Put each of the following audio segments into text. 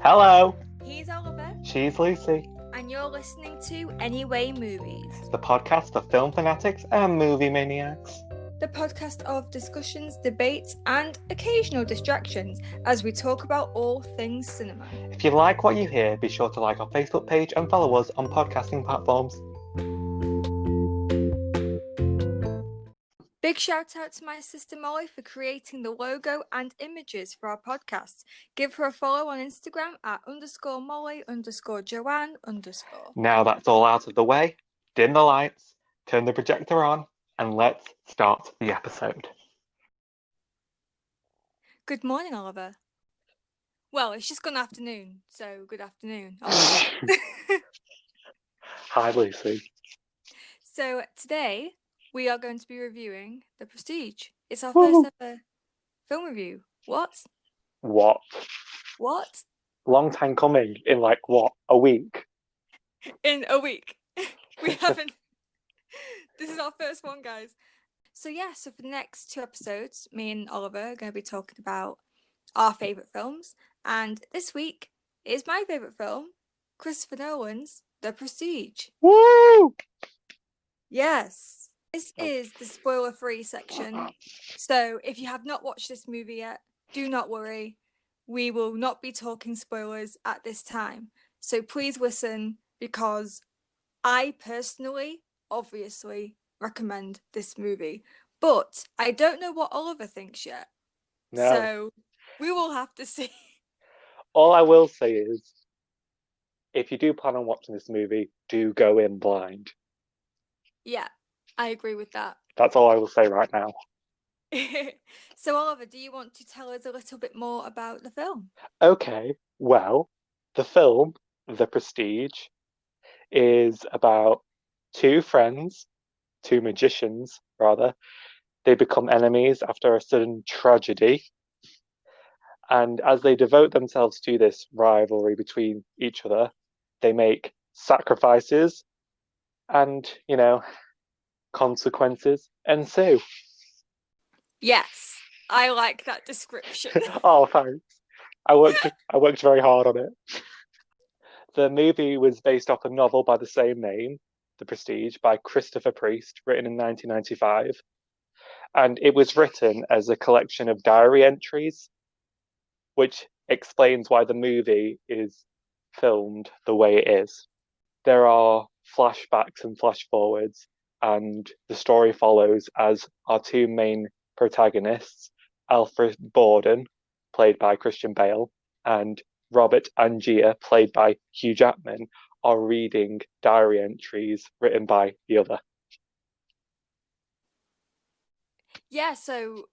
Hello, He's Oliver, she's Lucy, and you're listening to Anyway Movies, the podcast of film fanatics and movie maniacs. the podcast of discussions, debates, and occasional distractions as we talk about all things cinema. If you like what you hear, be sure to like our Facebook page and follow us on podcasting platforms. Big shout out to my sister Molly for creating the logo and images for our podcast. Give her a follow on Instagram at _Molly_Joanne_. Now that's all out of the way, dim the lights, turn the projector on, and let's start the episode. Good morning, Oliver. Well, it's just gone afternoon, so good afternoon, Oliver. Hi, Lucy. So today we are going to be reviewing The Prestige. It's our first ever film review. What? What? Long time coming, in like, what, a week? In a week. We haven't... This is our first one, guys. So for the next 2 episodes, me and Oliver are going to be talking about our favourite films. And this week is my favourite film, Christopher Nolan's The Prestige. Woo! Yes. This is the spoiler-free section. So if you have not watched this movie yet, do not worry. We will not be talking spoilers at this time. So please listen, because I personally, obviously, recommend this movie. But I don't know what Oliver thinks yet. No. So we will have to see. All I will say is, if you do plan on watching this movie, do go in blind. Yeah, I agree with that. That's all I will say right now. So Oliver, do you want to tell us a little bit more about the film? Okay, well, the film, The Prestige, is about two magicians, rather. They become enemies after a sudden tragedy. And as they devote themselves to this rivalry between each other, they make sacrifices and, consequences ensue. Yes, I like that description. Oh, thanks. I worked very hard on it. The movie was based off a novel by the same name, The Prestige, by Christopher Priest, written in 1995. And it was written as a collection of diary entries, which explains why the movie is filmed the way it is. There are flashbacks and flash forwards, and the story follows as our two main protagonists, Alfred Borden, played by Christian Bale, and Robert Angier, played by Hugh Jackman, are reading diary entries written by the other. Yeah, so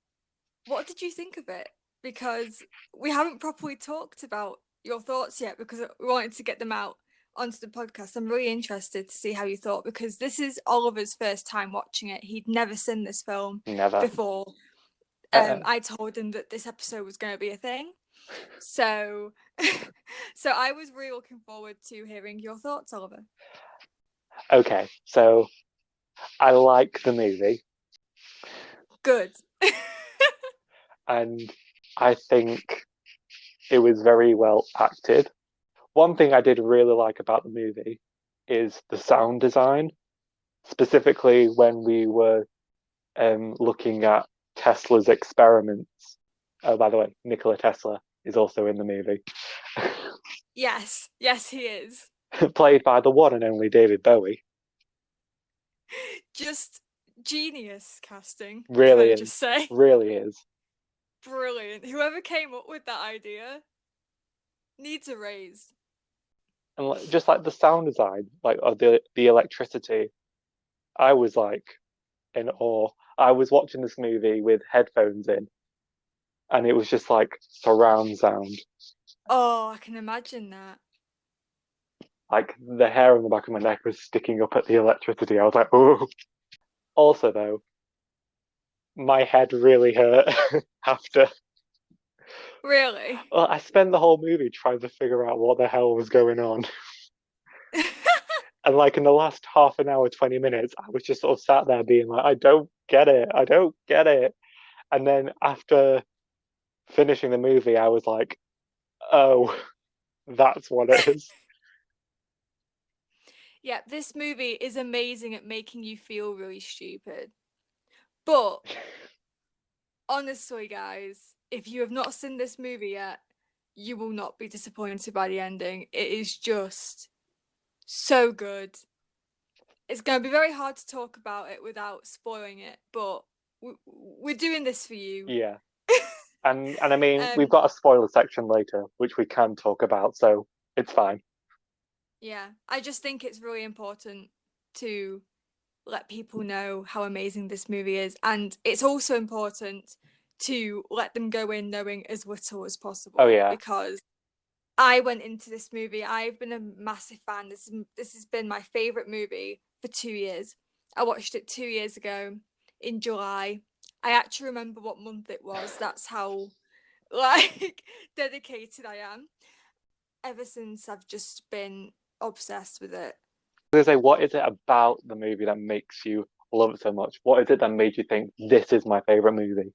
what did you think of it? Because we haven't properly talked about your thoughts yet, because we wanted to get them out onto the podcast. I'm really interested to see how you thought, because this is Oliver's first time watching it. He'd never seen this film before. I told him that this episode was going to be a thing. So I was really looking forward to hearing your thoughts, Oliver. Okay, so I like the movie. Good. And I think it was very well acted. One thing I did really like about the movie is the sound design, specifically when we were looking at Tesla's experiments. Oh, by the way, Nikola Tesla is also in the movie. Yes, he is. Played by the one and only David Bowie. Just genius casting. Really can I is. just say? Really is. Brilliant. Whoever came up with that idea needs a raise. And just like the sound design, like of the electricity, I was like in awe. I was watching this movie with headphones in, and it was just like surround sound. Oh, I can imagine that. Like the hair on the back of my neck was sticking up at the electricity. I was like, oh. Also, though, my head really hurt after. Really? Well, I spent the whole movie trying to figure out what the hell was going on. And like in the last half an hour, 20 minutes, I was just sort of sat there being like, I don't get it. And then after finishing the movie, I was like, oh, That's what it is. Yeah, this movie is amazing at making you feel really stupid. But honestly, guys, if you have not seen this movie yet, you will not be disappointed by the ending. It is just so good. It's going to be very hard to talk about it without spoiling it, but we're doing this for you. Yeah. And I mean, we've um, got a spoiler section later, which we can talk about, so it's fine. yeah, I just think it's really important to let people know how amazing this movie is, and it's also important to let them go in knowing as little as Oh possible, yeah. because I went into this movie. I've been a massive fan. This has been my favorite movie for 2 years. I watched it 2 years ago in July. I actually remember what month it was. That's how like dedicated I am. Ever since, I've just been obsessed with it. I was gonna say, what is it about the movie that makes you love it so much? What is it that made you think this is my favorite movie?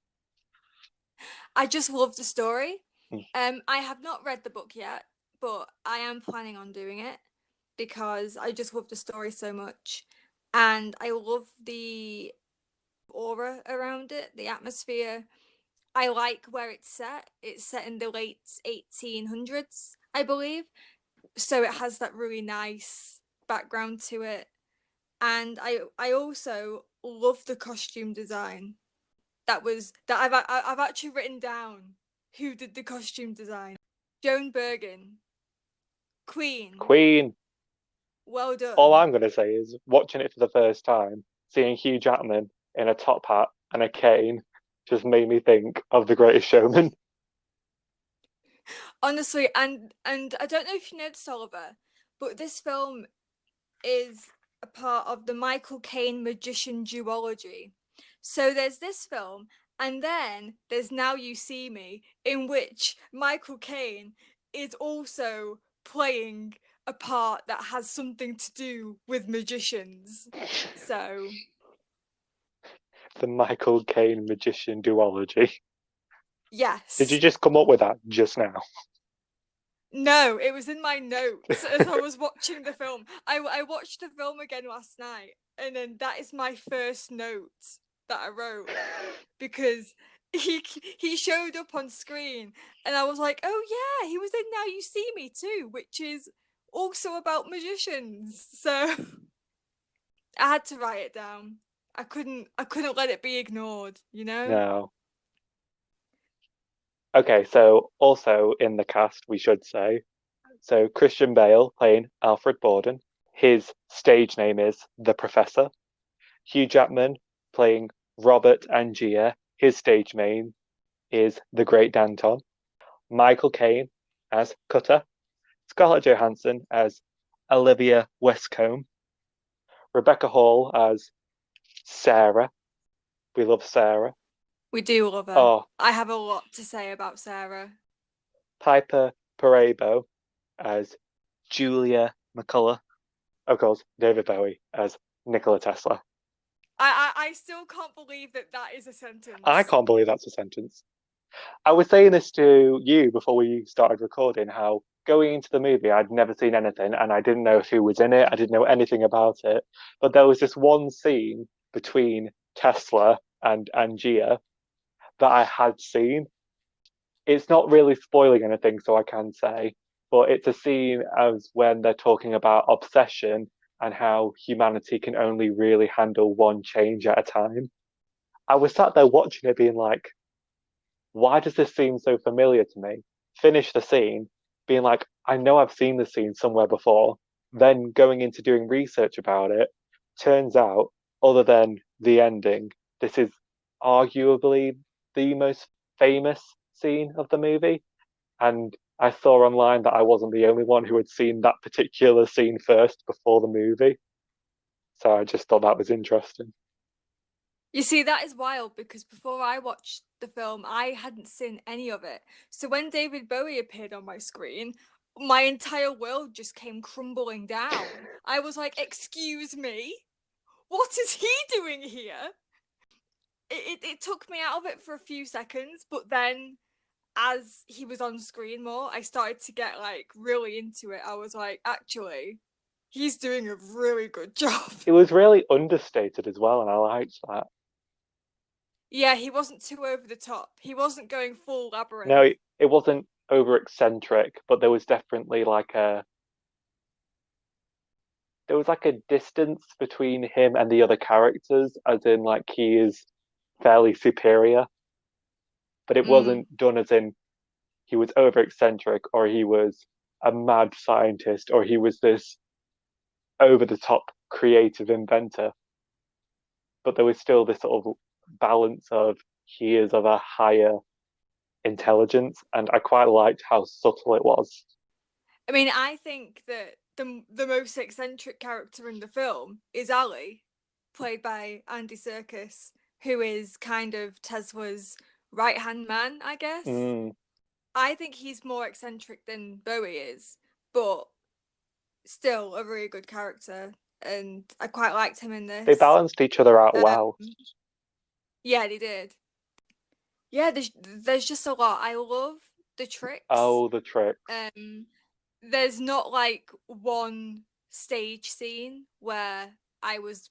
I just love the story. Mm. I have not read the book yet, but I am planning on doing it because I just love the story so much, and I love the aura around it, the atmosphere. I like where it's set. It's set in the late 1800s, I believe. So it has that really nice background to it. And I also love the costume design. I've actually written down who did the costume design. Joan Bergen, Queen. Queen. Well All done. I'm gonna say is watching it for the first time, seeing Hugh Jackman in a top hat and a cane just made me think of The Greatest Showman. Honestly, and I don't know if you noticed, Oliver, but this film is a part of the Michael Caine magician duology. So there's this film, and then there's Now You See Me, in which Michael Caine is also playing a part that has something to do with magicians. So, The Michael Caine magician duology. Did you yes. just come up with that just now? No, it was in my notes as I was watching the film. I watched the film again last night, and then that is my first note that I wrote because he he showed up on screen, and I was like, oh yeah, he was in Now You See Me too, which is also about magicians. So I had to write it down. I couldn't let it be ignored, you know? No. Okay, so also in the cast, we should say, so Christian Bale playing Alfred Borden. His stage name is The Professor. Hugh Jackman playing Robert Angier. His stage name is The Great Danton. Michael Caine as Cutter. Scarlett Johansson as Olivia Westcombe. Rebecca Hall as Sarah. We love Sarah. We do love her. Oh, I have a lot to say about Sarah. Piper Perabo as Julia McCullough. Of course, David Bowie as Nikola Tesla. I still can't believe that that is a I sentence. can't believe that's a sentence. I was saying this to you before we started recording how going into the movie, I'd never seen anything and I didn't know who was in it. I didn't know anything about it. But there was this one scene between Tesla and Angia that I had seen. It's not really spoiling anything, so I can say, but it's a scene as when they're talking about obsession and how humanity can only really handle one change at a time. I was sat there watching it being like, why does this seem so familiar to me? Finish the scene, being like, I know I've seen this scene somewhere before. Then going into doing research about it, turns out, other than the ending, this is arguably the most famous scene of the movie. And I saw online that I wasn't the only one who had seen that particular scene first before the movie. So I just thought that was interesting. You see, that is wild because before I watched the film, I hadn't seen any of it. So when David Bowie appeared on my screen, my entire world just came crumbling down. I was like, excuse me? What is he doing here? It took me out of it for a few seconds, but then as he was on screen more, I started to get like really into it. I was like, actually, he's doing a really good job. It was really understated as well, and I liked that. Yeah, he wasn't too over the top. He wasn't going full labyrinth. No, it wasn't over eccentric, but there was definitely like a distance between him and the other characters, as in like he is fairly superior, but it wasn't done as in he was over eccentric or he was a mad scientist or he was this over the top creative inventor. But there was still this sort of balance of he is of a higher intelligence, and I quite liked how subtle it was. I mean, I think that the most eccentric character in the film is Ali, played by Andy Serkis, who is kind of Tesla's right hand man, I guess. Mm. I think he's more eccentric than Bowie is, but still a really good character, and I quite liked him in They this. balanced each other out well. Yeah, they did. Yeah, there's just a lot. I love the tricks. Oh, the tricks. There's not like one stage scene where I was,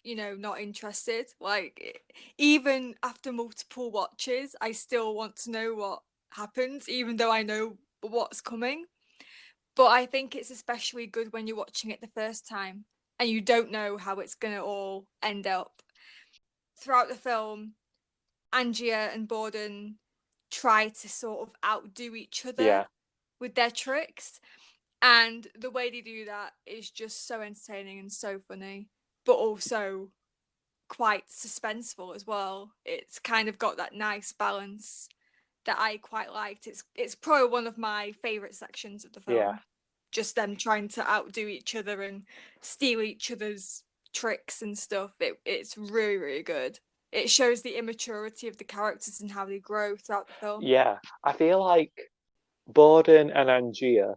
not interested. Like even after multiple watches, I still want to know what happens, even though I know what's coming. But I think it's especially good when you're watching it the first time and you don't know how it's gonna all end up. Throughout the film, Angia and Borden try to sort of outdo each other Yeah. with their tricks. And the way they do that is just so entertaining and so funny, but also quite suspenseful as well. It's kind of got that nice balance that I quite liked. It's probably one of my favorite sections of the Yeah. film. Just them trying to outdo each other and steal each other's tricks and stuff. It's really, really good. It shows the immaturity of the characters and how they grow throughout the film. Yeah. I feel like Borden and Angia,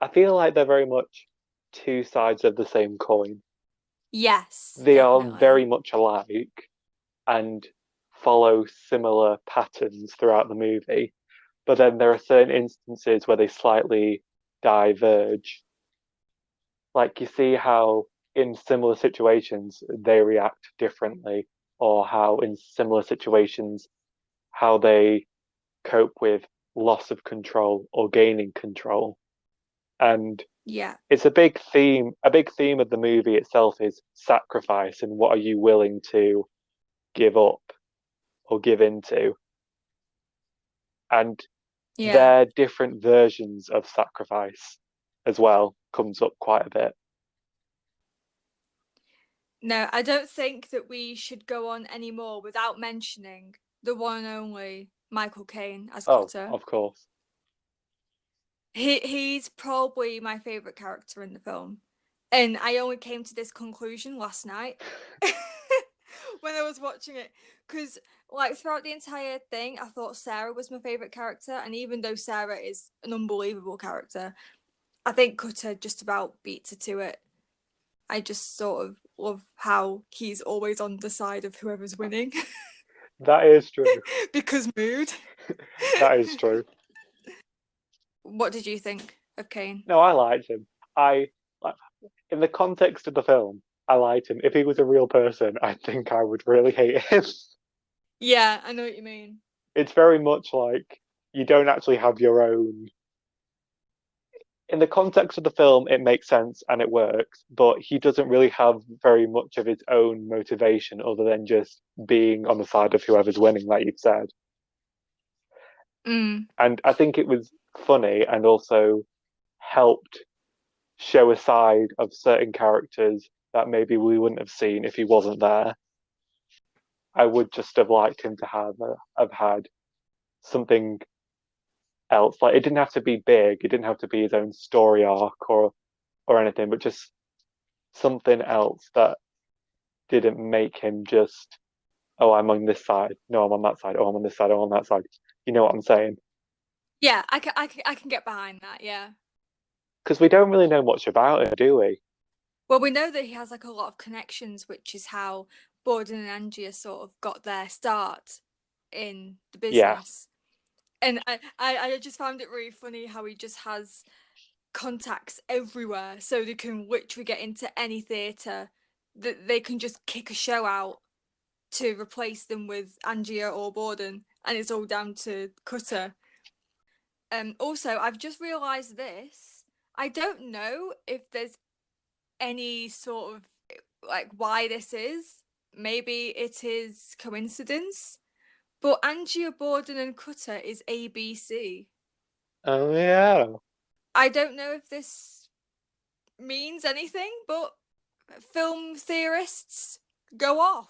I feel like they're very much two sides of the same coin. Yes, They are very definitely. much alike and follow similar patterns throughout the movie. But then there are certain instances where they slightly diverge. Like you see how in similar situations they react differently, or how in similar situations how they cope with loss of control or gaining control. And Yeah. it's a big theme of the movie itself is sacrifice and what are you willing to give up or give into. And Yeah. their different versions of sacrifice as well comes up quite a bit. No, I don't think that we should go on anymore without mentioning the one and only Michael Caine as Oh, Cutter. of course. He's probably my favorite character in the film, and I only came to this conclusion last night when I was watching it, because like throughout the entire thing, I thought Sarah was my favorite character, and even though Sarah is an unbelievable character, I think Cutter just about beats her to it. I just sort of love how he's always on the side of whoever's winning. That is true. Because mood. That is true. What did you think of Caine? No, I liked him. I like in the context of the film, I liked him. If he was a real person, I think I would really hate him. Yeah, I know what you mean. It's very much like you don't actually have your own. In the context of the film, it makes sense and it works, but he doesn't really have very much of his own motivation other than just being on the side of whoever's winning, like you've said. Mm. And I think it was funny and also helped show a side of certain characters that maybe we wouldn't have seen if he wasn't there. I would just have liked him to have had something else. Like it didn't have to be big. It didn't have to be his own story arc or anything, but just something else that didn't make him just, oh, I'm on this side. No, I'm on that side. Oh, I'm on this side. Oh, I'm on that side. You know what I'm saying? Yeah, I can get behind that. Yeah. Because we don't really know much about him, do we? Well, we know that he has like a lot of connections, which is how Borden and Angia sort of got their start in the Yeah, business. And I just found it really funny how he just has contacts everywhere, so they can literally get into any theatre that they can just kick a show out to replace them with Angia or Borden, and it's all down to Cutter. Also, I've just realised this. I don't know if there's any sort of like why this is. Maybe it is coincidence, but Angia, Borden, and Cutter is ABC. Oh yeah. I don't know if this means anything, but film theorists go off.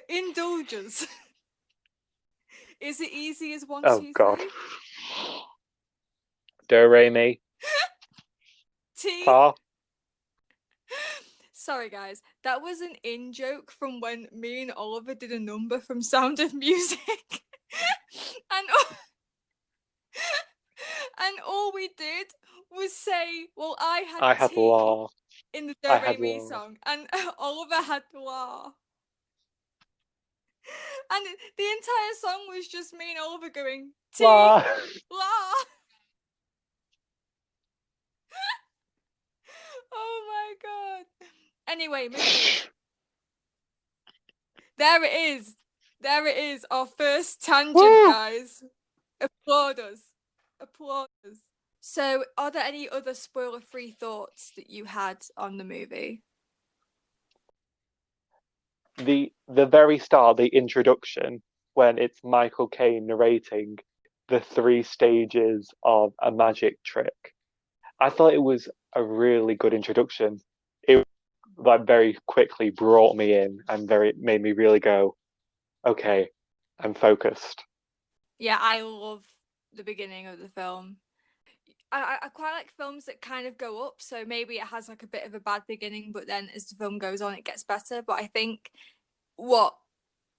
Indulge us. Is it easy as one, Oh two, God. three? Do re mi T. fa. Sorry, guys. That was an in joke from when me and Oliver did a number from Sound of Music. and, and all we did was say, well, I had I had T la. in the I Do Re had Mi la. song, and Oliver had La. And the entire song was just me and Oliver going, T, La. La. Oh my god. Anyway, movies. There it is. There it is. Our first tangent, Woo! guys. Applaud us. Applaud us. So, are there any other spoiler-free thoughts that you had on the movie? The very start, the introduction, when it's Michael Caine narrating the 3 stages of a magic trick. I thought it was a really good introduction. It like very quickly brought me in and very made me really go, okay, I'm focused. Yeah, I love the beginning of the film. I quite like films that kind of go up, so maybe it has like a bit of a bad beginning, but then as the film goes on, it gets better. But I think what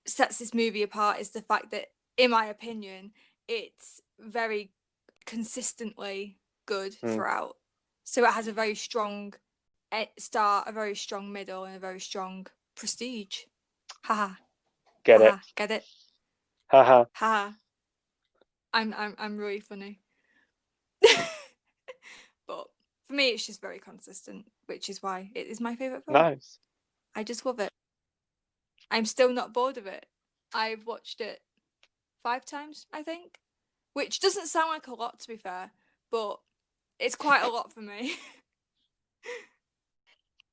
sets this movie apart is the fact that, in my opinion, it's very consistently good Mm, throughout. So it has a very strong start, a very strong middle, and a very strong prestige. Haha, get it? haha, get it? Haha. Haha. I'm really funny. But for me, it's just very consistent, which is why it is my favorite film. Nice. I just love it. I'm still not bored of it. I've watched it 5 times, I think, which doesn't sound like a lot to be fair, but it's quite a lot for me.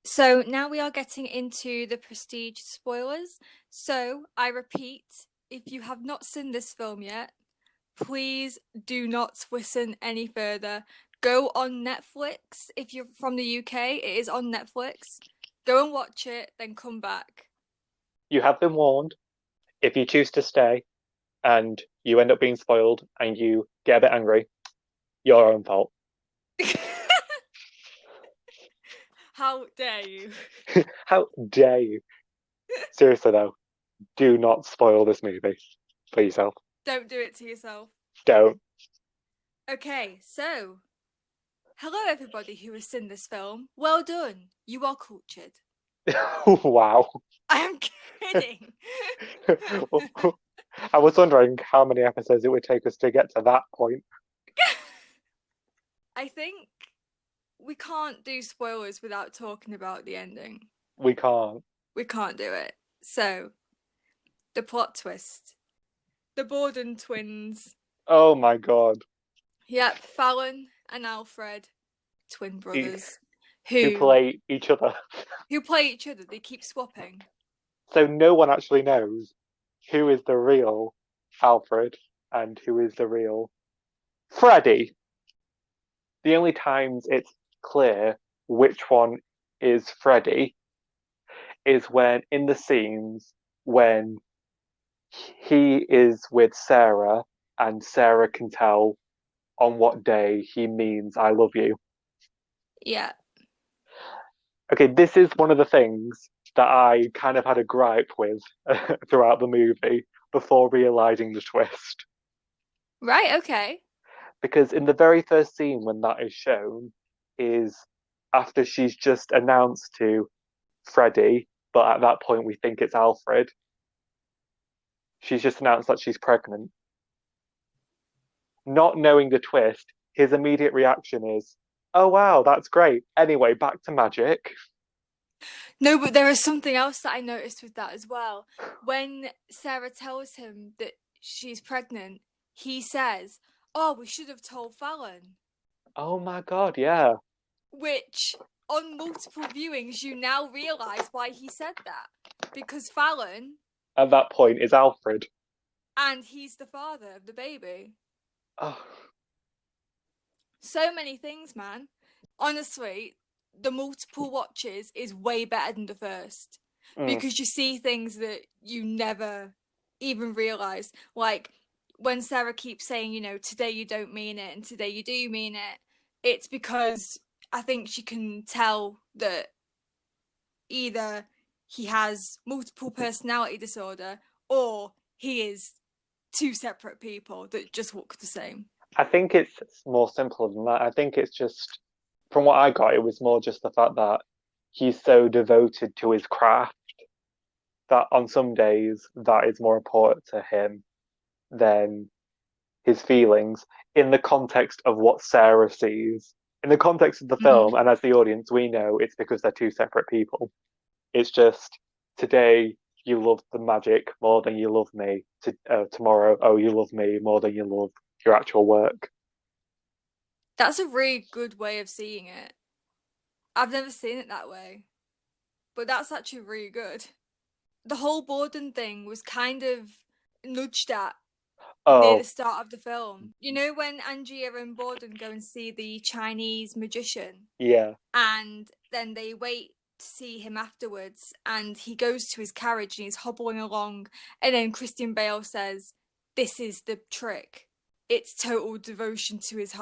So now we are getting into the Prestige spoilers. So I repeat, if you have not seen this film yet, please do not listen any further. Go on Netflix. If you're from the UK, it is on Netflix. Go and watch it, then come back. You have been warned. If you choose to stay and you end up being spoiled and you get a bit angry, your own fault. How dare you? How dare you? Seriously though, do not spoil this movie for yourself. Don't do it to yourself. Don't. Okay, so hello everybody who has seen this film. Well done. You are cultured. Wow. I am kidding. I was wondering how many episodes it would take us to get to that point. I think we can't do spoilers without talking about the ending. We can't. We can't do it. So, the plot twist. The Borden twins. Oh my god. Yep, Fallon and Alfred, twin brothers, Who who play each other. play each other. They keep swapping. So no one actually knows who is the real Alfred and who is the real Freddy. The only times it's clear which one is Freddy is when in the scenes when he is with Sarah and Sarah can tell on what day he means I love you. Yeah. Okay, this is one of the things that I kind of had a gripe with throughout the movie before realizing the twist. Right, okay. Because in the very first scene when that is shown is after she's just announced to Freddie, but at that point we think it's Alfred. she's just announced that she's pregnant. Not knowing the twist, his immediate reaction is, "Oh wow, that's great. Anyway, back to magic." No, but there is something else that I noticed with that as well. When Sarah tells him that she's pregnant, he says, "Oh, we should have told Fallon." Oh my god, yeah. Which, on multiple viewings, you now realise why he said that. Because Fallon, At that point, is Alfred. and he's the father of the baby. Oh, So many things, man. Honestly, the multiple watches is way better than the first. mm. Because you see things that you never even realise. Like when Sarah keeps saying, today you don't mean it and today you do mean it, it's because I think she can tell that either he has multiple personality disorder or he is two separate people that just look the same. I think it's more simple than that. I think it's just, from what I got, it was more just the fact that he's so devoted to his craft that on some days that is more important to him than his feelings in the context of what Sarah sees. In the context of the film, and as the audience, we know it's because they're two separate people. It's just today you love the magic more than you love me. Tomorrow, oh, you love me more than you love your actual work. That's a really good way of seeing it. I've never seen it that way, but that's actually really good. The whole Borden thing was kind of nudged at near the Oh, start of the film. You know when Angia and Borden go and see the Chinese magician, yeah. and then they wait to see him afterwards, and he goes to his carriage and he's hobbling along, and then Christian Bale says, "This is the trick. It's total devotion to his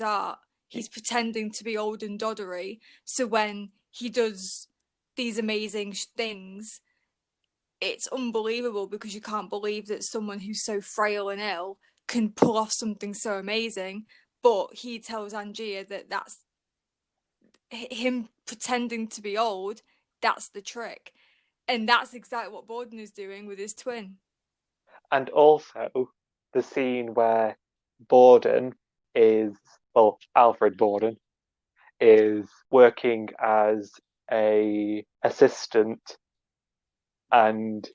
art. He's pretending to be old and doddery, so when he does these amazing things, it's unbelievable because you can't believe that someone who's so frail and ill can pull off something so amazing." But he tells Angia that that's him pretending to be old. That's the trick, and that's exactly what Borden is doing with his twin. And also the scene where Borden is, well, Alfred Borden is working as a assistant and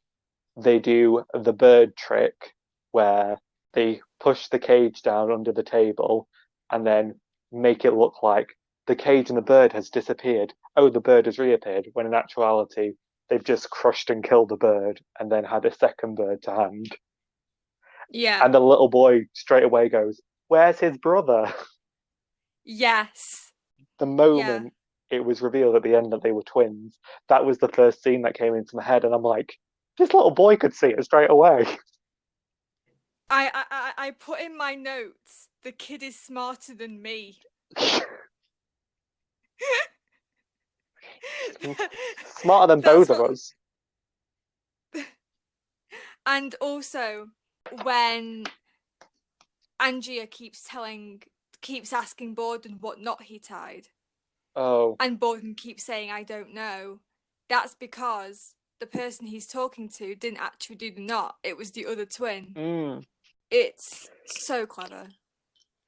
they do the bird trick where they push the cage down under the table and then make it look like the cage and the bird has disappeared. Oh, the bird has reappeared, when in actuality, they've just crushed and killed the bird and then had a second bird to hand. Yeah. And the little boy straight away goes, "Where's his brother?" Yes. The Yeah. moment it was revealed at the end that they were twins, that was the first scene that came into my head, and I'm like, this little boy could see it straight away. I put in my notes, the kid is smarter than me. Smarter than That's both of what. us. And also, when Angia keeps asking Borden what knot he tied, Oh, and Borden keeps saying, "I don't know," that's because the person he's talking to didn't actually do the knot. It was the other twin. mm. It's so clever.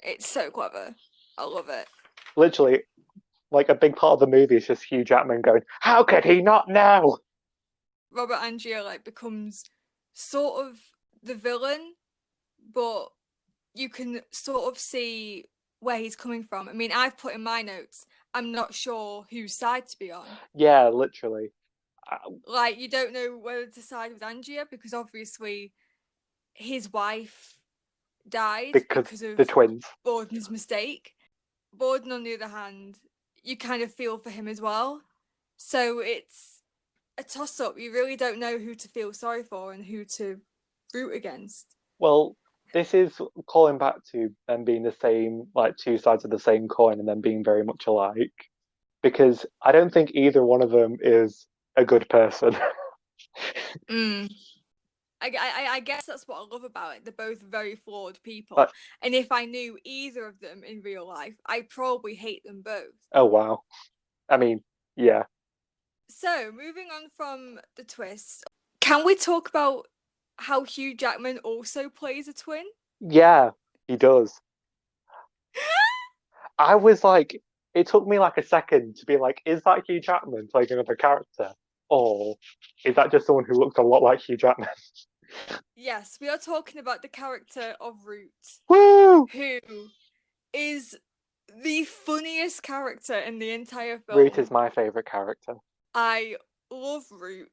It's so clever. I love it. Literally, like a big part of the movie is just Hugh Jackman going, "How could he not know?" Robert Angia becomes sort of the villain, but you can sort of see where he's coming from. I mean, I've put in my notes, I'm not sure whose side to be on. Yeah, literally. Like, you don't know whether to side with Angia because obviously his wife died Because because the of twins. Borden's mistake. Borden, on the other hand, you kind of feel for him as well. So it's a toss up. You really don't know who to feel sorry for and who to root against. Well, this is calling back to them being the same, like two sides of the same coin and them being very much alike. Because I don't think either one of them is a good person. Mm. I guess that's what I love about it. They're both very flawed people. But, And if I knew either of them in real life, I'd probably hate them both. oh, wow. I mean, yeah. So, moving on from the twist, can we talk about how Hugh Jackman also plays a twin? Yeah, he does. I was like, it took me like a second to be like, is that Hugh Jackman playing another character? Or is that just someone who looks a lot like Hugh Jackman? Yes, we are talking about the character of Root, Woo! who is the funniest character in the entire Root film. is my favourite character. I love Root.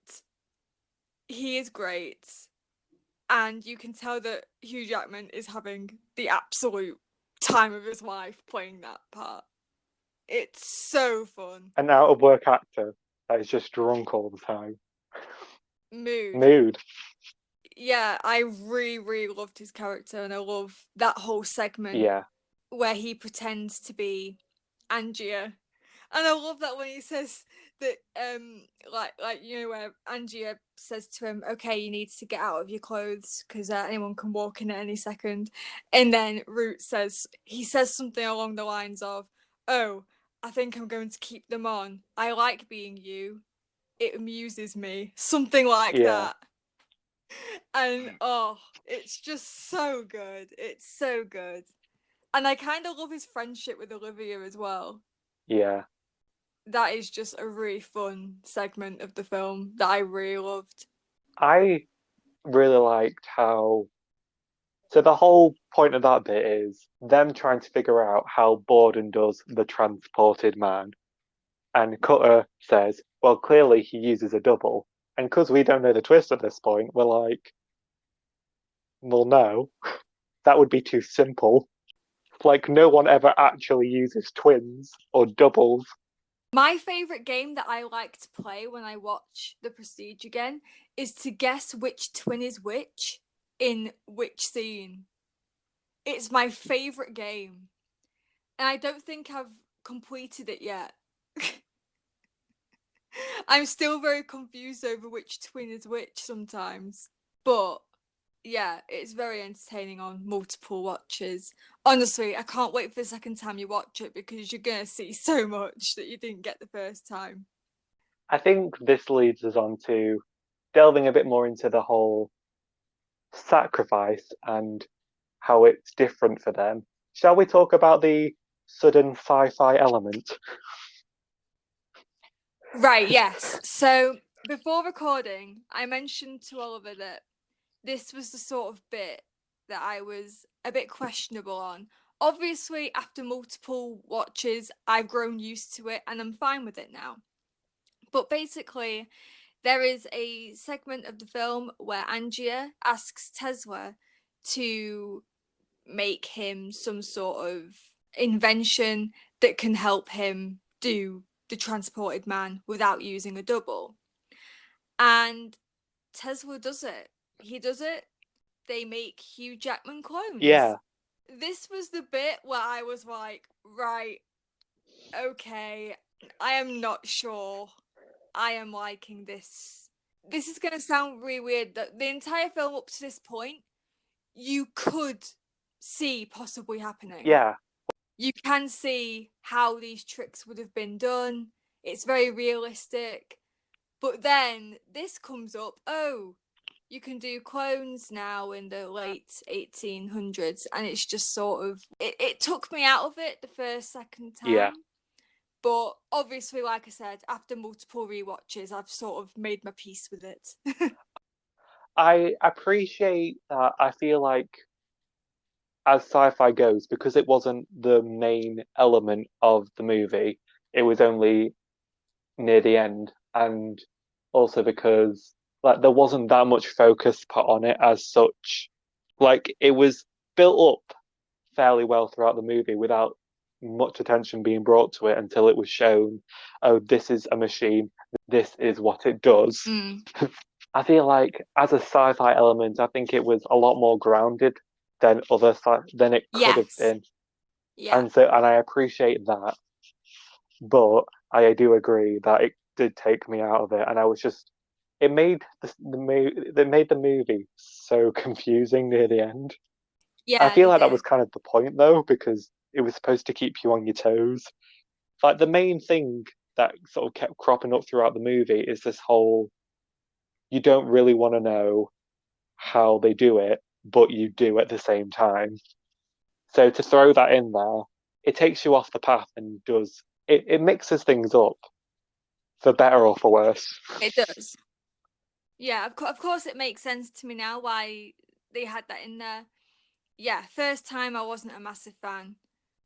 He is great. And you can tell that Hugh Jackman is having the absolute time of his life playing that part. It's so fun. An out of work actor that is just drunk all the time. Mood. Yeah, I really, really loved his character, and I love that whole segment Yeah. where he pretends to be Angia. And I love that when he says that like you know where Angia says to him, okay, you need to get out of your clothes because anyone can walk in at any second. And then Root says something along the lines of, oh, I think I'm going to keep them on. I like being you. It amuses me. Something like Yeah. that. And oh, it's just so good. It's so good. And I kind of love his friendship with Olivia as well. Yeah. That is just a really fun segment of the film that I really loved. I really liked how. So the whole point of that bit is them trying to figure out how Borden does the transported man. And Cutter says, well, clearly he uses a double. And because we don't know the twist at this point, we're like, well, no, that would be too simple. Like, no one ever actually uses twins or doubles. My favourite game that I like to play when I watch The Prestige again is to guess which twin is which in which scene. It's my favourite game. And I don't think I've completed it yet. I'm still very confused over which twin is which sometimes. But yeah, it's very entertaining on multiple watches. Honestly, I can't wait for the second time you watch it because you're going to see so much that you didn't get the first time. I think this leads us on to delving a bit more into the whole sacrifice and how it's different for them. Shall we talk about the sudden sci-fi element? Right, yes. So before recording, I mentioned to Oliver that this was the sort of bit that I was a bit questionable on. Obviously, after multiple watches, I've grown used to it and I'm fine with it now. But basically, there is a segment of the film where Angia asks Tesla to make him some sort of invention that can help him do the transported man without using a double. And Tesla does it. He does it. They make Hugh Jackman clones. Yeah, This was the bit where I was like, right, okay, I am not sure I am liking this. This is going to sound really weird. That the entire film up to this point, you could see possibly happening. yeah. You can see how these tricks would have been done. It's very realistic. But then this comes up, oh, you can do clones now in the late 1800s. And it's just sort of, it took me out of it the second time. Yeah. But obviously, like I said, after multiple rewatches, I've sort of made my peace with it. I appreciate that. I feel like as sci-fi goes, because it wasn't the main element of the movie, it was only near the end, and also because like there wasn't that much focus put on it as such. Like it was built up fairly well throughout the movie without much attention being brought to it until it was shown, oh, this is a machine, this is what it does. I feel like as a sci-fi element, I think it was a lot more grounded than than it could have been. Yeah. And I appreciate that. But I do agree that it did take me out of it, and I was just it made the movie so confusing near the end. Yeah, I feel they like that did. was kind of the point though, because it was supposed to keep you on your toes. Like the main thing that sort of kept cropping up throughout the movie is this whole you don't really want to know how they do it, but you do at the same time. So to throw that in there, it takes you off the path and does it mixes things up for better or for worse. It does. Yeah, of course it makes sense to me now why they had that in there. Yeah, first time I wasn't a massive fan,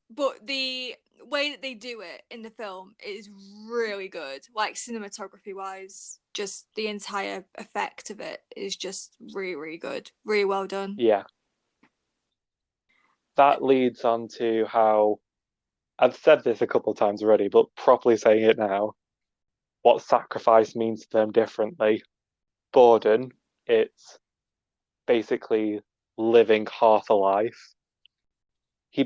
but the way that they do it in the film is really good. Like cinematography wise, just the entire effect of it is just really, really good. Really well done. Yeah, that leads on to how I've said this a couple of times already, but properly saying it now, what sacrifice means to them differently. Borden, it's basically living half a life. He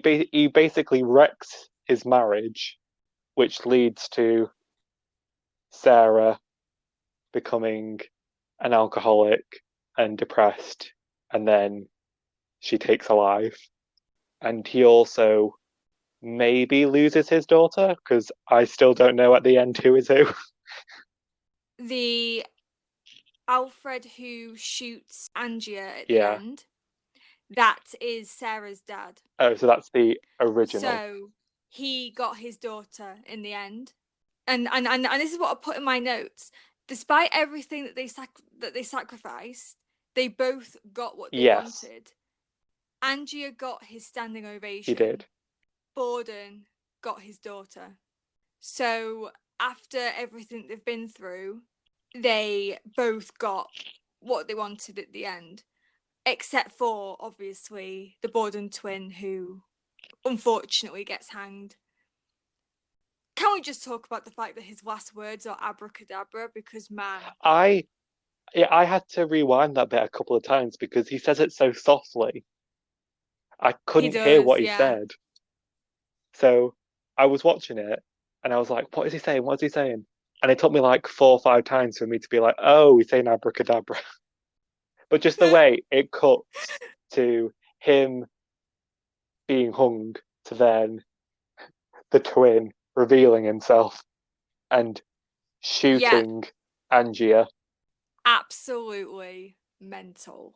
basically wrecks his marriage, which leads to Sarah becoming an alcoholic and depressed, and then she takes a life. And he also maybe loses his daughter because I still don't know at the end who is who. The Alfred who shoots Angia at the Yeah. end, that is Sarah's dad. Oh, so that's the original. So he got his daughter in the end. And this is what I put in my notes. Despite everything that they sacrificed, they both got what they Yes, wanted. Angia got his standing he ovation. did. Borden got his daughter. So after everything they've been through, they both got what they wanted at the end. Except for obviously the Borden twin who unfortunately gets hanged. Can we just talk about the fact that his last words are abracadabra? Because man, I yeah, I had to rewind that bit a couple of times because he says it so softly. I he couldn't hear does, what he yeah. said. So I was watching it and I was like, what is he saying? What is he saying? And it took me like 4 or 5 times for me to be like, oh, he's saying abracadabra. But just the way it cuts to him being hung to then the twin revealing himself and Yeah, shooting Angia. absolutely mental.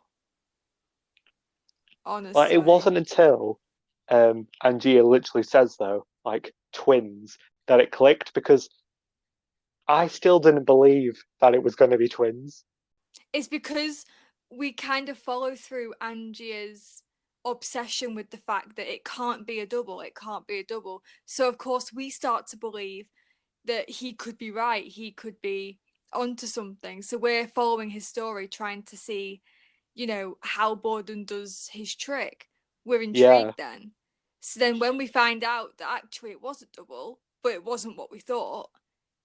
Like it Honestly. wasn't until Angia literally says though, like twins, that it clicked because I still didn't believe that it was going to be twins. It's because we kind of follow through Angia's obsession with the fact that it can't be a double, it can't be a double. So of course we start to believe that he could be right, he could be onto something. So we're following his story, trying to see, how Borden does his trick. We're Yeah, intrigued then. So then when we find out that actually it was a double, but it wasn't what we thought,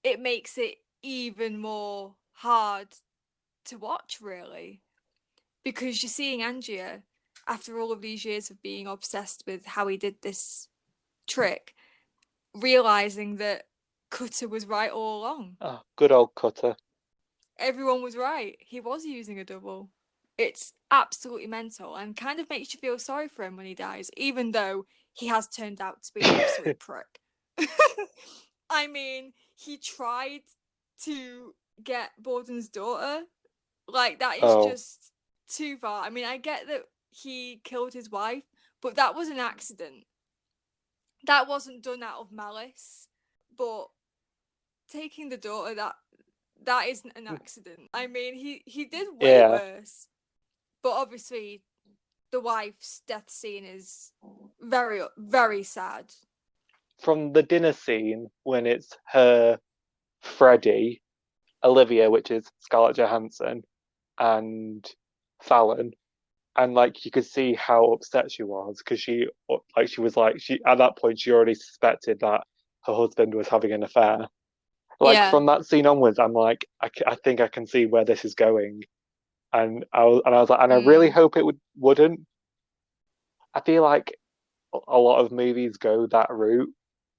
it makes it even more hard to watch, really. Because you're seeing Angia, after all of these years of being obsessed with how he did this trick, realizing that Cutter was right all along. oh, good old Cutter. Everyone was right. He was using a double. It's absolutely mental and kind of makes you feel sorry for him when he dies, even though he has turned out to be an absolute prick. I mean, he tried to get Borden's daughter. Like, that is Oh, just too far. I mean, I get that he killed his wife, but that was an accident. That wasn't done out of malice. But taking the daughter, that isn't an accident. I mean, he did way yeah. worse. But obviously, the wife's death scene is very, very sad. From the dinner scene when it's her, Freddie, Olivia, which is Scarlett Johansson, and Fallon, and like you could see how upset she was because she was like she at that point she already suspected that her husband was having an affair. Like Yeah. from that scene onwards, I'm like I think I can see where this is going, and I was like, and I really Mm. hope it wouldn't. I feel like a lot of movies go that route,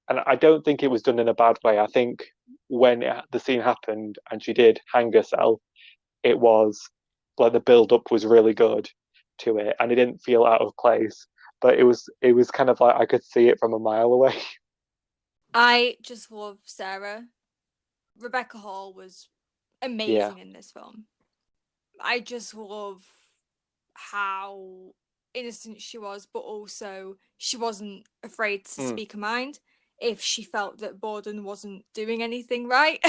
and I don't think it was done in a bad way. I think when the scene happened and she did hang herself, it was like the build up was really good to it, and it didn't feel out of place. But it was kind of like I could see it from a mile away. I just love Sarah. Rebecca Hall was Yeah, amazing in this film. I just love how innocent she was, but also she wasn't afraid to speak her mind if she felt that Borden wasn't doing anything right.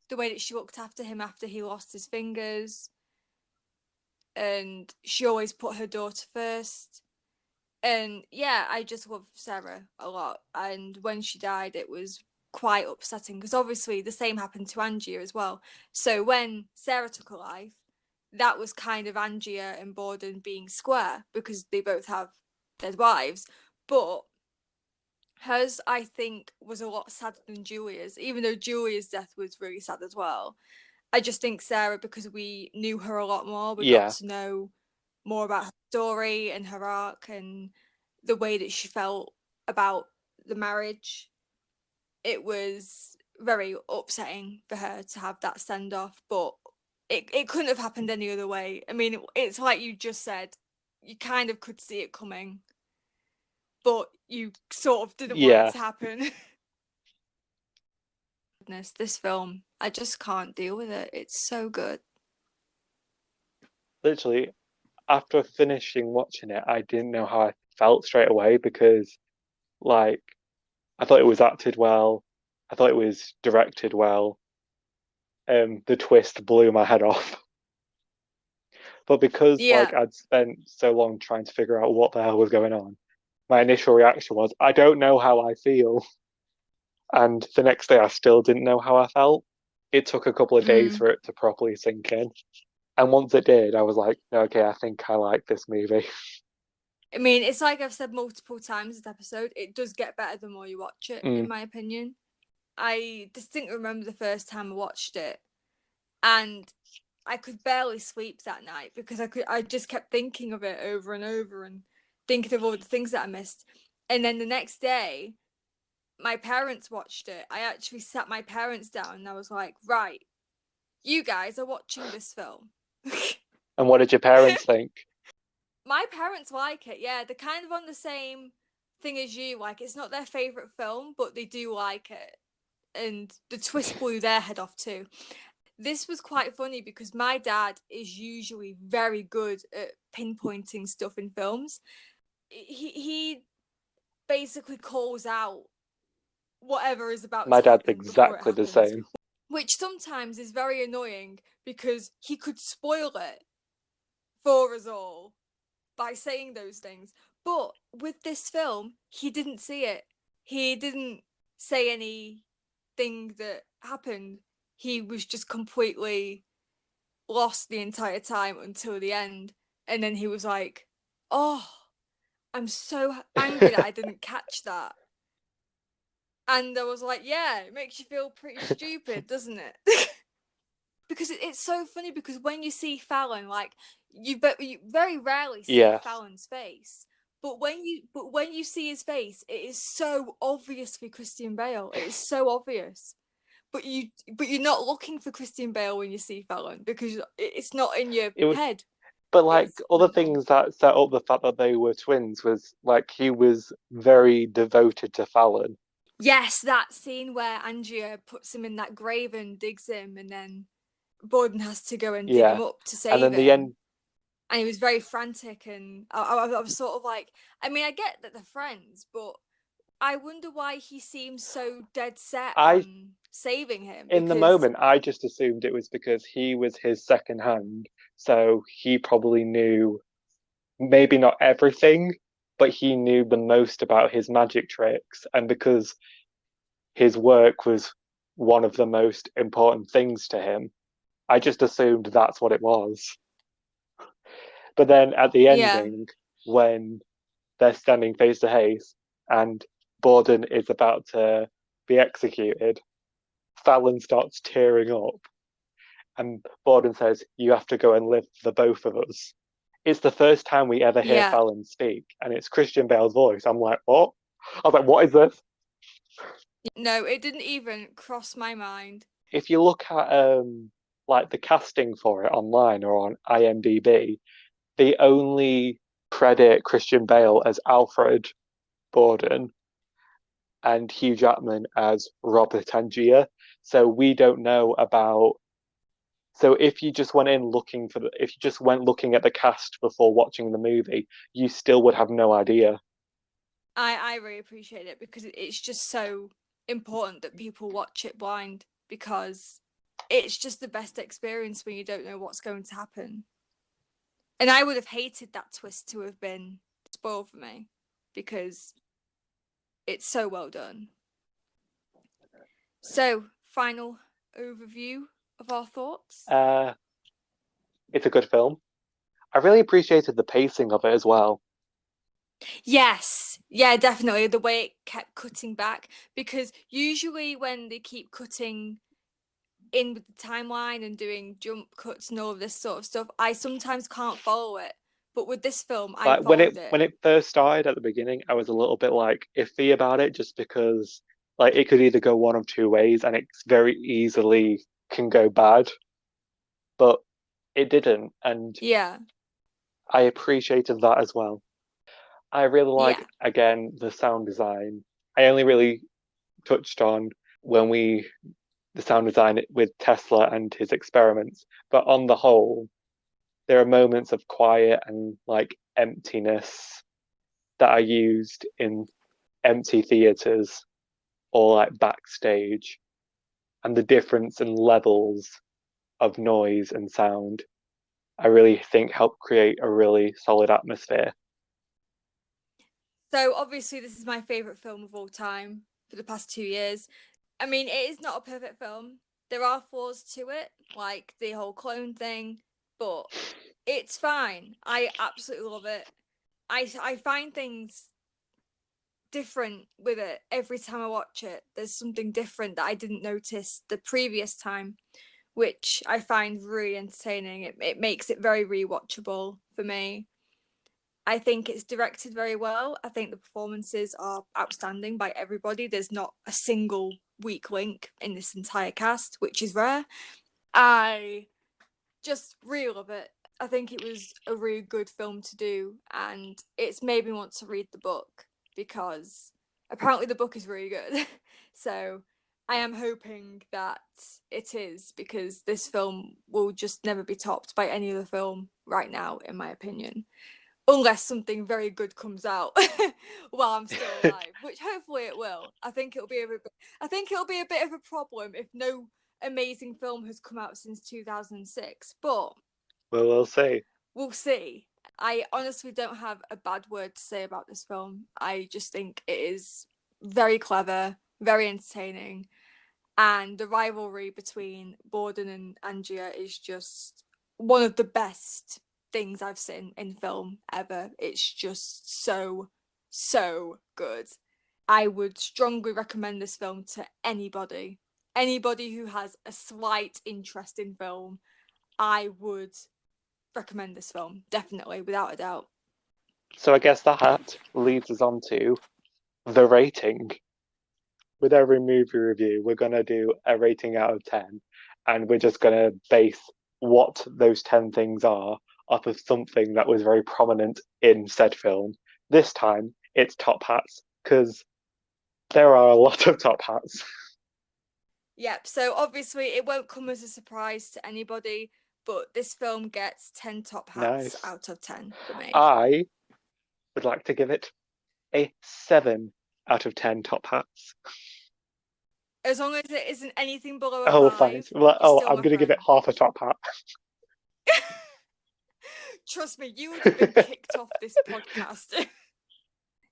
The way that she looked after him after he lost his fingers, and she always put her daughter first. And yeah, I just love Sarah a lot. And when she died, it was quite upsetting because obviously the same happened to Angia as well. So when Sarah took her life, that was kind of Angia and Borden being square because they both have dead wives. But hers, I think, was a lot sadder than Julia's, even though Julia's death was really sad as well. I just think Sarah, because we knew her a lot more, we got to know more about her story and her arc and the way that she felt about the marriage. It was very upsetting for her to have that send off, but it couldn't have happened any other way. I mean, it's like you just said, you kind of could see it coming, but you sort of didn't want it to happen. Goodness, this film, I just can't deal with it. It's so good. Literally, after finishing watching it, I didn't know how I felt straight away because, like, I thought it was acted well. I thought it was directed well. The twist blew my head off. But because like I'd spent so long trying to figure out what the hell was going on, my initial reaction was, I don't know how I feel. And the next day I still didn't know how I felt. It took a couple of days for it to properly sink in. And once it did, I was like, okay, I think I like this movie. I mean, it's like I've said multiple times this episode, it does get better the more you watch it, in my opinion. I distinctly remember the first time I watched it, and I could barely sleep that night because I just kept thinking of it over and over and thinking of all the things that I missed. And then the next day, my parents watched it. I actually sat my parents down and I was like, right, you guys are watching this film. And what did your parents think? My parents like it, yeah. They're kind of on the same thing as you. Like, it's not their favourite film, but they do like it. And the twist blew their head off too. This was quite funny because my dad is usually very good at pinpointing stuff in films. He basically calls out whatever is about My to dad's happen before it exactly the happens, same. which sometimes is very annoying because he could spoil it for us all by saying those things. But with this film, he didn't see it. He didn't say anything that happened. He was just completely lost the entire time until the end. And then he was like, oh, I'm so angry that I didn't catch that. And I was like, yeah, it makes you feel pretty stupid, doesn't it? Because it's so funny because when you see Fallon, like, you very rarely see Fallon's face. But when you see his face, it is so obviously Christian Bale. It is so obvious. But you're not looking for Christian Bale when you see Fallon because it's not in your head. But like other things that set up the fact that they were twins was like he was very devoted to Fallon. Yes, that scene where Angia puts him in that grave and digs him, and then Borden has to go and dig him up to save him. The end. And he was very frantic, and I was sort of like, I mean, I get that they're friends, but I wonder why he seems so dead set on saving him. In the moment, I just assumed it was because he was his second hand, so he probably knew maybe not everything, but he knew the most about his magic tricks, and because his work was one of the most important things to him, I just assumed that's what it was. But then at the ending, when they're standing face to face and Borden is about to be executed, Fallon starts tearing up. And Borden says, you have to go and live for the both of us. It's the first time we ever hear Fallon speak, and it's Christian Bale's voice. I'm like, what? I was like, what is this? No, it didn't even cross my mind. If you look at like the casting for it online or on IMDb, they only credit Christian Bale as Alfred Borden and Hugh Jackman as Robert Angier. So we don't know about So if you just went in looking for if you just went looking at the cast before watching the movie, you still would have no idea. I really appreciate it because it's just so important that people watch it blind, because it's just the best experience when you don't know what's going to happen. And I would have hated that twist to have been spoiled for me, because it's so well done. So, final overview of our thoughts. It's a good film. I really appreciated the pacing of it as well. Yes, yeah, definitely. The way it kept cutting back, because usually when they keep cutting in with the timeline and doing jump cuts and all of this sort of stuff, I sometimes can't follow it. But with this film, I Like when followed it it. when it first started at the beginning, I was a little bit like iffy about it just because like it could either go one of two ways and it very easily can go bad, but it didn't, and Yeah, I appreciated that as well. I really yeah. like again the sound design. I only really touched on when we the sound design with Tesla and his experiments, but on the whole, there are moments of quiet and like emptiness that are used in empty theaters or like backstage, and the difference in levels of noise and sound, I really think help create a really solid atmosphere. So obviously, this is my favorite film of all time for the past 2 years. I mean, it is not a perfect film. There are flaws to it, like the whole clone thing, but it's fine. I absolutely love it. I find things different with it every time I watch it. There's something different that I didn't notice the previous time, which I find really entertaining. It makes it very rewatchable for me. I think it's directed very well. I think the performances are outstanding by everybody. There's not a single weak link in this entire cast, which is rare. I just really love it. I think it was a really good film to do, and it's made me want to read the book, because apparently the book is really good. So I am hoping that it is, because this film will just never be topped by any other film right now, in my opinion. Unless something very good comes out while I'm still alive, which hopefully it will. I think it'll be a bit of a problem if no amazing film has come out since 2006, but Well, we'll see. we'll see. I honestly don't have a bad word to say about this film. I just think it is very clever, very entertaining, and the rivalry between Borden and Angia is just one of the best things I've seen in film ever. It's just so good. I would strongly recommend this film to anybody. Anybody who has a slight interest in film, I would recommend this film, definitely, without a doubt. So I guess that leads us on to the rating. With every movie review, we're going to do a rating out of 10, and we're just going to base what those 10 things are off of something that was very prominent in said film. This time, it's top hats, because there are a lot of top hats. Yep, so obviously it won't come as a surprise to anybody, but this film gets 10 top hats Nice. out of 10 for me. I would like to give it a 7 out of 10 top hats. As long as it isn't anything below a Oh, fine. 5, Well, you're oh, still I'm my going to give it friend. half a top hat. Trust me, you would have been kicked off this podcast.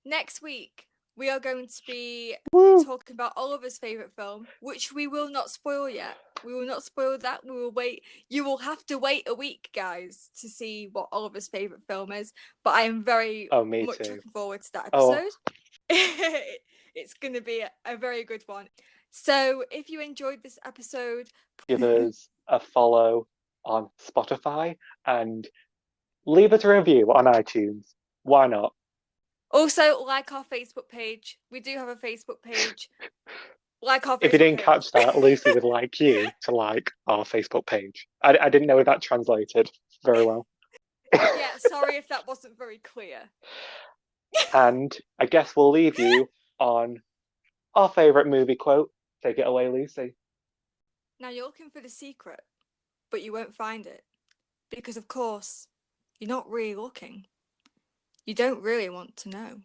Next week, we are going to be Woo! talking about Oliver's favourite film, which we will not spoil yet. We will not spoil that. We will wait. You will have to wait a week, guys, to see what Oliver's favourite film is. But I am very Oh, me much too. looking forward to that Oh, episode. It's going to be a very good one. So, if you enjoyed this episode, give us a follow on Spotify and leave us a review on iTunes. Why not? also like our Facebook page. We do have a Facebook page. Like our If you Facebook didn't page. catch that, Lucy would like you to like our Facebook page. I didn't know if that translated very well. Yeah, sorry if that wasn't very clear. And I guess we'll leave you on our favourite movie quote. Take it away, Lucy. Now you're looking for the secret. but you won't find it. Because, of course, you're not really looking. You don't really want to know.